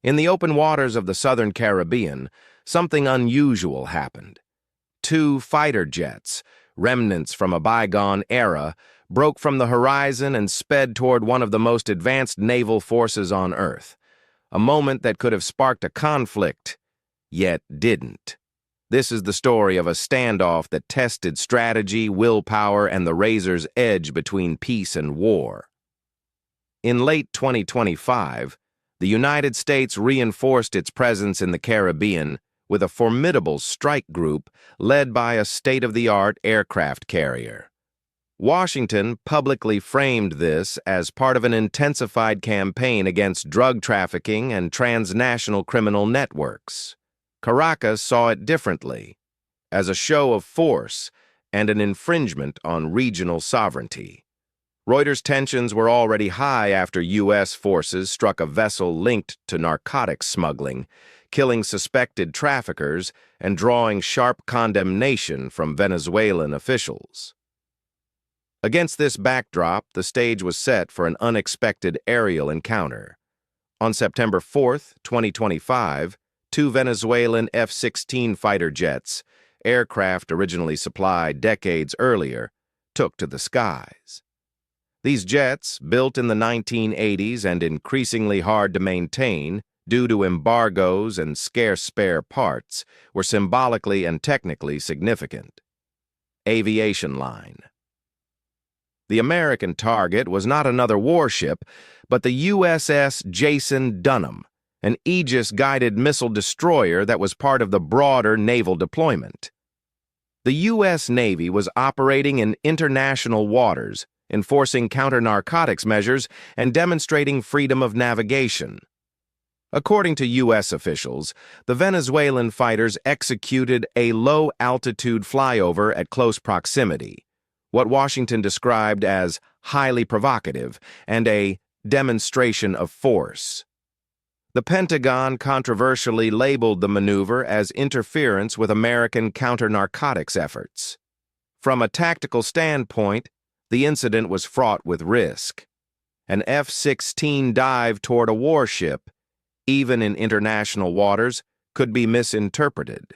In the open waters of the southern Caribbean, something unusual happened. Two fighter jets, remnants from a bygone era, broke from the horizon and sped toward one of the most advanced naval forces on Earth. A moment that could have sparked a conflict, yet didn't. This is the story of a standoff that tested strategy, willpower, and the razor's edge between peace and war. In late 2025, the United States reinforced its presence in the Caribbean with a formidable strike group led by a state-of-the-art aircraft carrier. Washington publicly framed this as part of an intensified campaign against drug trafficking and transnational criminal networks. Caracas saw it differently, as a show of force and an infringement on regional sovereignty. Reuters' tensions were already high after U.S. forces struck a vessel linked to narcotics smuggling, killing suspected traffickers and drawing sharp condemnation from Venezuelan officials. Against this backdrop, the stage was set for an unexpected aerial encounter. On September 4, 2025, two Venezuelan F-16 fighter jets, aircraft originally supplied decades earlier, took to the skies. These jets, built in the 1980s and increasingly hard to maintain due to embargoes and scarce spare parts, were symbolically and technically significant. Aviation line. The American target was not another warship, but the USS Jason Dunham, an Aegis-guided missile destroyer that was part of the broader naval deployment. The U.S. Navy was operating in international waters, enforcing counter-narcotics measures and demonstrating freedom of navigation. According to U.S. officials, the Venezuelan fighters executed a low-altitude flyover at close proximity, what Washington described as highly provocative and a demonstration of force. The Pentagon controversially labeled the maneuver as interference with American counter-narcotics efforts. From a tactical standpoint, the incident was fraught with risk. An F-16 dive toward a warship, even in international waters, could be misinterpreted.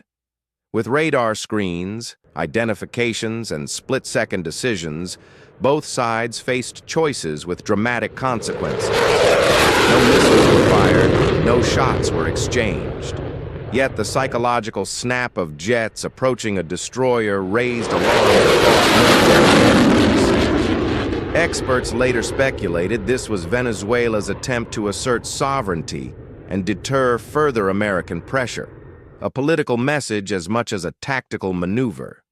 With radar screens, identifications, and split-second decisions, both sides faced choices with dramatic consequences. No missiles were fired, no shots were exchanged. Yet the psychological snap of jets approaching a destroyer raised alarm across military entities. Experts later speculated this was Venezuela's attempt to assert sovereignty and deter further American pressure, a political message as much as a tactical maneuver.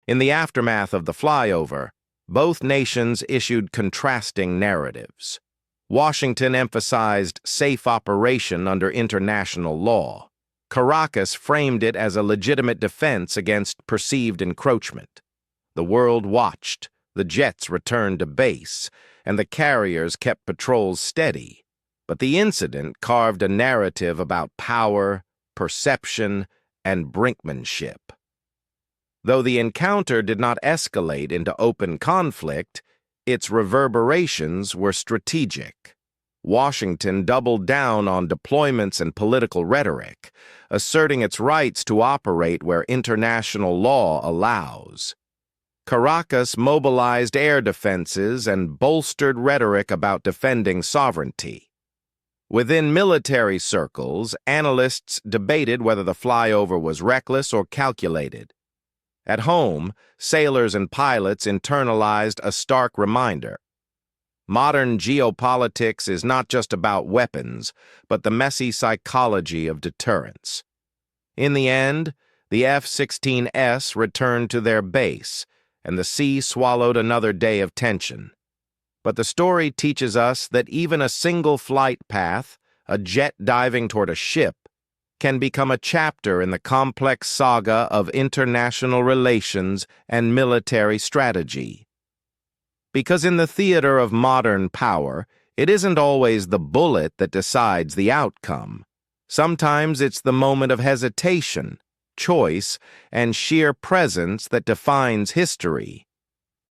In the aftermath of the flyover, both nations issued contrasting narratives. Washington emphasized safe operation under international law. Caracas framed it as a legitimate defense against perceived encroachment. The world watched, the jets returned to base, and the carriers kept patrols steady. But the incident carved a narrative about power, perception, and brinkmanship. Though the encounter did not escalate into open conflict, its reverberations were strategic. Washington doubled down on deployments and political rhetoric, asserting its rights to operate where international law allows. Caracas mobilized air defenses and bolstered rhetoric about defending sovereignty. Within military circles, analysts debated whether the flyover was reckless or calculated. At home, sailors and pilots internalized a stark reminder. Modern geopolitics is not just about weapons, but the messy psychology of deterrence. In the end, the F-16s returned to their base, and the sea swallowed another day of tension. But the story teaches us that even a single flight path, a jet diving toward a ship, can become a chapter in the complex saga of international relations and military strategy. Because in the theater of modern power, it isn't always the bullet that decides the outcome. Sometimes it's the moment of hesitation, choice, and sheer presence that defines history.